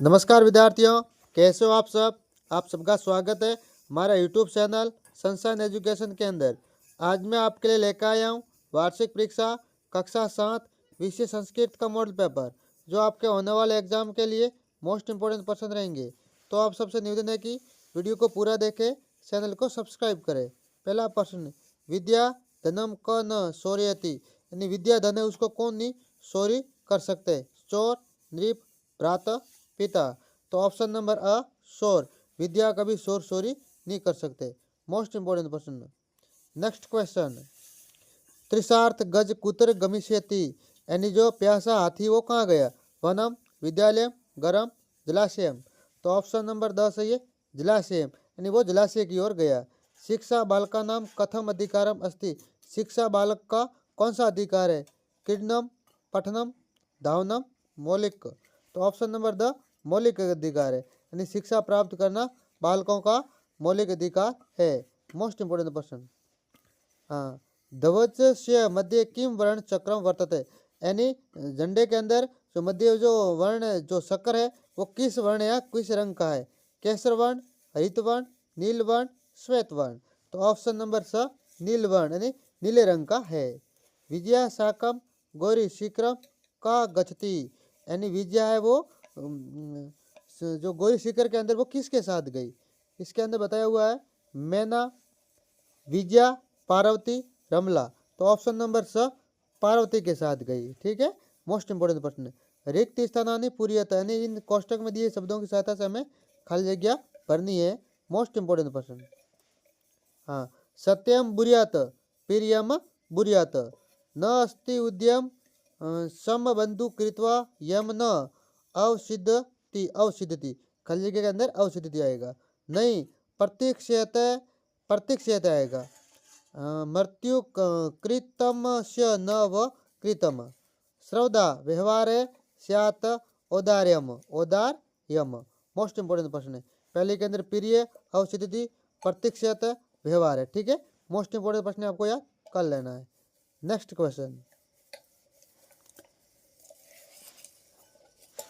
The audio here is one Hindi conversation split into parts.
नमस्कार विद्यार्थियों, कैसे हो आप सब। आप सबका स्वागत है हमारा यूट्यूब चैनल सनशाइन एजुकेशन के अंदर। आज मैं आपके लिए लेकर आया हूँ वार्षिक परीक्षा कक्षा 7 विषय संस्कृत का मॉडल पेपर, जो आपके होने वाले एग्जाम के लिए मोस्ट इम्पोर्टेंट प्रश्न रहेंगे। तो आप सबसे निवेदन है कि वीडियो को पूरा देखें, चैनल को सब्सक्राइब करें। पहला प्रश्न, विद्या धनम क न शौर्यति, यानी विद्या धन है उसको कौन नहीं चोरी कर सकते। चोर, नृप, भ्राता, पिता। तो ऑप्शन नंबर अ शोर, विद्या कभी शोर चोरी नहीं कर सकते। मोस्ट इंपोर्टेंट प्रश्न। नेक्स्ट क्वेश्चन, त्रिशार्थ गज कुतर गमिष्यति, यानी जो प्यासा हाथी वो कहाँ गया। वनम, विद्यालय, गरम, जलाशयम। तो ऑप्शन नंबर 10 है ये जलाशयम, यानी वो जलाशय की ओर गया। शिक्षा बालका नाम कथम अधिकारम अस्ति, शिक्षा बालक का कौन सा अधिकार है। क्रीडनम, पठनम, धावनम, मौलिक। तो ऑप्शन नंबर द मौलिक अधिकार है, यानी शिक्षा प्राप्त करना बालकों का मौलिक अधिकार है। मोस्ट इंपोर्टेंट प्रश्न। हाँ, ध्वज से मध्य किम वर्ण चक्रम वर्तते, यानी झंडे के अंदर जो मध्य जो वर्ण जो चक्र है वो किस वर्ण या किस रंग का है। केसर वर्ण, हरित वर्ण, नील वर्ण, श्वेत वर्ण। तो ऑप्शन नंबर स नील वर्ण, यानी नीले रंग का है। विजया साकम गौरी शीक्रम का गच्छति, यानी विजया है वो जो गौरी शिखर के अंदर वो किसके साथ गई। इसके अंदर बताया हुआ है मैना, विजया, पार्वती, रमला। तो ऑप्शन नंबर स पार्वती के साथ गई। ठीक है, मोस्ट इंपोर्टेंट प्रश्न। रिक्त स्थानानि पूर्यत, यानी इन कोष्टक में दिए शब्दों की सहायता से हमें खाली जगह भरनी है। मोस्ट इंपोर्टेंट प्रश्न। हाँ, सत्यम बुर्यात प्रियम बुर्यात, न अस्ति उद्यम समबंधु कृत्वा यम न अवसिद्धति अवसिद्धति, खाली जगह के अंदर अवसिद्धति आएगा। नहीं, प्रतीक्षेत प्रतीक्षेत आएगा। मृत्यु कृतम स्य न व कृतम। श्रद्धा व्यवहार स्यात् औदार्यम औदार्यम। मोस्ट इंपोर्टेंट प्रश्न है। पहले के अंदर प्रिय, अवसिद्धति, प्रतीक्षेत, व्यवहार है। ठीक है, मोस्ट इंपोर्टेंट प्रश्न आपको याद कर लेना है। नेक्स्ट क्वेश्चन,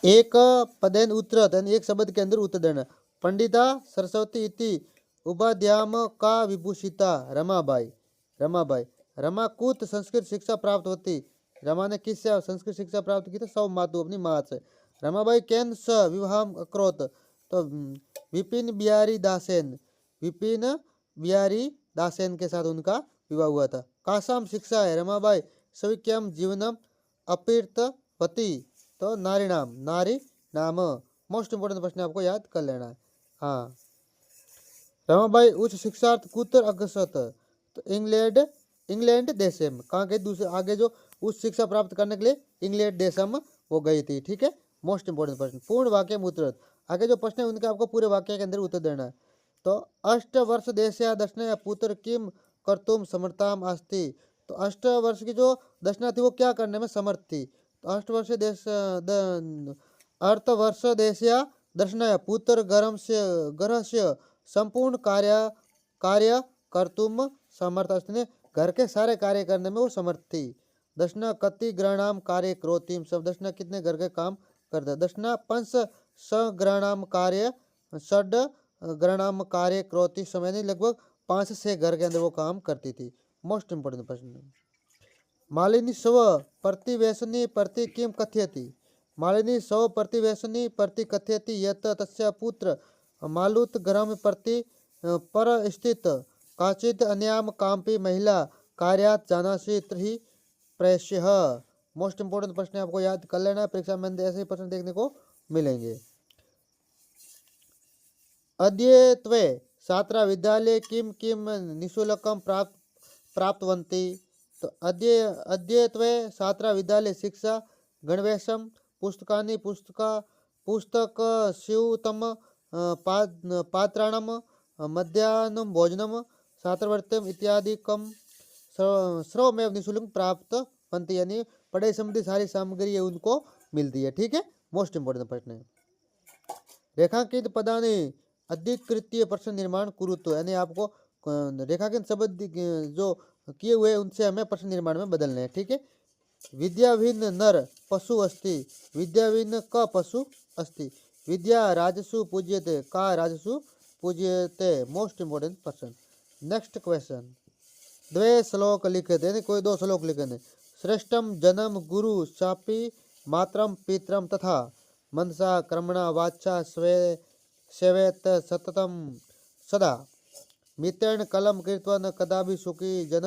एक पदेन उत्तरत, यानी एक शब्द के अंदर उत्तर देना। पंडिता सरस्वती इति उपाध्याम का विभूषिता रमाबाई। रमाबाई, रमाकुत संस्कृत शिक्षा प्राप्त होती। रमा ने किससे संस्कृत शिक्षा प्राप्त की थी। सौ मातु, अपनी माँ से। रमाबाई केन स विवाह अकरोत, तो विपिन बिहारी दासेन, विपिन बिहारी दासेन के साथ उनका विवाह हुआ था। कासाम शिक्षा है रमाबाई सविक्यम जीवनम अपीर्तवती, तो नारी नाम नारी नाम। मोस्ट इंपोर्टेंट प्रश्न आपको याद कर लेना है। हाँ, रमाबाई उच्च शिक्षार्थ कुत्र अग्रसत, तो इंग्लैंड इंग्लैंड देशम। कहाँ गई दूसरे आगे जो उच्च शिक्षा प्राप्त करने के लिए इंग्लैंड देशम वो गई थी। ठीक है, मोस्ट इंपोर्टेंट प्रश्न। पूर्ण वाक्य में उत्तर, आगे जो प्रश्न है उनके आपको पूरे वाक्य के अंदर उत्तर देना है। तो अष्ट वर्ष देश या दक्षिण या पुत्र किम कर्तुम समर्थाम आस्ति, तो अष्ट वर्ष की जो दक्षिणा थी वो क्या करने में समर्थ थी। तो अष्ट वर्ष देश अर्थ वर्ष देश या दक्षिण पुत्र गरम से ग्रह से संपूर्ण कार्य कर्तुम समर्थ अस्ति, घर के सारे कार्य करने में वो समर्थ थी। दक्षिणा कति ग्रहणाम कार्य क्रोतिम, सब दक्षिणा कितने घर के काम करता। दक्षिणा पंच सग्रहणाम कार्य षड ग्रहणाम कार्य क्रोति समय, नहीं लगभग 5 से घर के अंदर वो काम करती थी। मोस्ट इंपोर्टेंट प्रश्न। मालिनी स्व प्रतिवेशनी प्रति किम कथयति, मालिनी स्व प्रतिवेशनी प्रति कथयति यत तस्य पुत्र मालूत ग्राम प्रति पर स्थित काचित अन्याम काम्पी महिला कार्यात जानासी त्रहि प्रेष्य। मोस्ट इंपोर्टेंट प्रश्न आपको याद कर लेना है, परीक्षा में ऐसे ही प्रश्न देखने को मिलेंगे। अद्यत्वे छात्रा विद्यालय किम किम निःशुल्कम प्राप्तवन्ति, तो अद्यत्वे छात्रा विद्यालय शिक्षा गणवेशम पुस्तकानि पुस्तक स्यूतम पात्राणम मध्याह्न भोजनम छात्रवृत्तिम इत्यादिकम सर्वमेव निःशुल्क प्राप्तवन्ति, यानी पढ़ाई संबंधी सारी सामग्री है उनको मिलती है। ठीक है, मोस्ट इंपोर्टेंट प्रश्न है। रेखांकित पदानि अधिकृत्य प्रश्न निर्माण कुरुतो, यानी आपको रेखांकित शब्द जो किए हुए उनसे हमें प्रश्न निर्माण में बदलने हैं। ठीक है, विद्याविहीन नर पशु अस्ति, विद्याविहीन क पशु अस्ति, विद्या राजसु पूज्यते, का राजसु पूज्यते, most important person. Next question, द्वे श्लोक लिखे थे, कोई दो श्लोक लिखे थे। श्रेष्ठम जन्म गुरु शापी मात्रम पितरम तथा मनसा कर्मणा वाचा स्वे सेवेत सततम सदा मित्रेण कलम कृत्वा न कदापि सुखी जन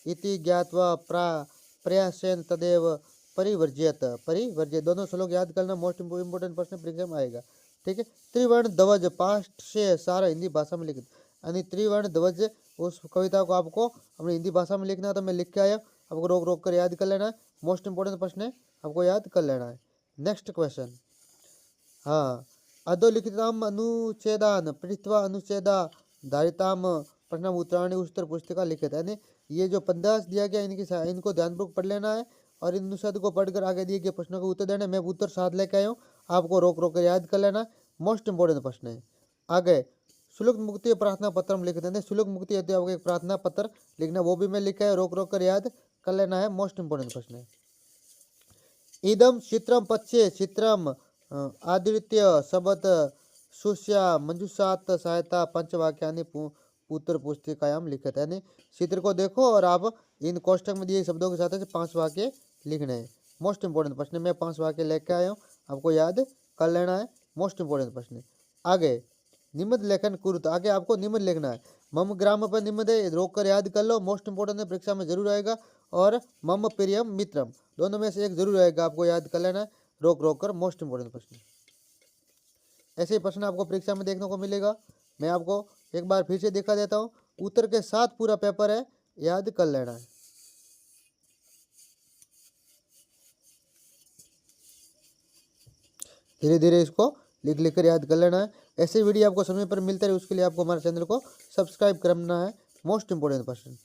इति ज्ञात्वा प्रयासेन तदेव परिवर्ज्यत। परिवर्ज्य दोनों श्लोक याद करना, मोस्ट इंपोर्टेंट प्रश्न परीक्षा में आएगा। ठीक है। त्रिवर्ण ध्वज पास्ट से सारा हिंदी भाषा में लिखित, यानी त्रिवर्ण ध्वज उस कविता को आपको अपनी हिंदी भाषा में लिखना है, तो मैं लिख के आया, आपको रोक रोक कर याद कर लेना है। मोस्ट इंपोर्टेंट प्रश्न है, आपको याद कर लेना है। नेक्स्ट क्वेश्चन, हाँ, अधोलिखिताम अनुच्छेदान पृथ्वा अनुच्छेदा धारिताम प्रश्न उत्तरायणी उत्तर पुस्तिका लिखित, यानी ये जो 15 दिया गया इनको ध्यानपूर्वक पढ़ लेना है और इन अनुच्छेद को पढ़कर आगे दिए गए प्रश्नों का उत्तर देना है। मैं उत्तर साथ लेके आया हूँ, आपको रोक रोक कर याद कर लेना। मोस्ट इंपोर्टेंट प्रश्न है। आगे शुल्क मुक्ति प्रार्थना पत्र में लिख देते, शुल्क मुक्ति हेतु आपको एक प्रार्थना पत्र लिखना, वो भी मैं लिखा है, रोक रोक कर याद कर लेना है। मोस्ट इंपोर्टेंट प्रश्न है। इदम चित्रम पक्षे चित्रम आदित्य शब्द सुष्या मंजुषात सहायता पंचवाक्यानि उत्तर पुस्तिकायाम लिखित, यानी चित्र को देखो और आप इन कोष्टक में दिए शब्दों के साथ 5 वाक्य लिखने हैं। मोस्ट इंपोर्टेंट प्रश्न, मैं 5 वाक्य लेके आया हूँ, आपको याद कर लेना है। मोस्ट इंपोर्टेंट प्रश्न। आगे निमित्त लेखन कुरुत, आगे आपको निमित्त लिखना है। मम ग्राम पर निमित्त है, रोक कर याद कर लो, मोस्ट इंपोर्टेंट है, परीक्षा में जरूर आएगा। और मम प्रियम मित्रम, दोनों में से एक जरूर आएगा, आपको याद कर लेना है, रोक रोक कर। मोस्ट इंपोर्टेंट प्रश्न, ऐसे ही प्रश्न आपको परीक्षा में देखने को मिलेगा। मैं आपको एक बार फिर से दिखा देता हूँ, उत्तर के साथ पूरा पेपर है, याद कर लेना है। धीरे धीरे इसको लिख लिख कर याद कर लेना है। ऐसे वीडियो आपको समय पर मिलते रहे, उसके लिए आपको हमारे चैनल को सब्सक्राइब करना है। मोस्ट इंपोर्टेंट प्रश्न।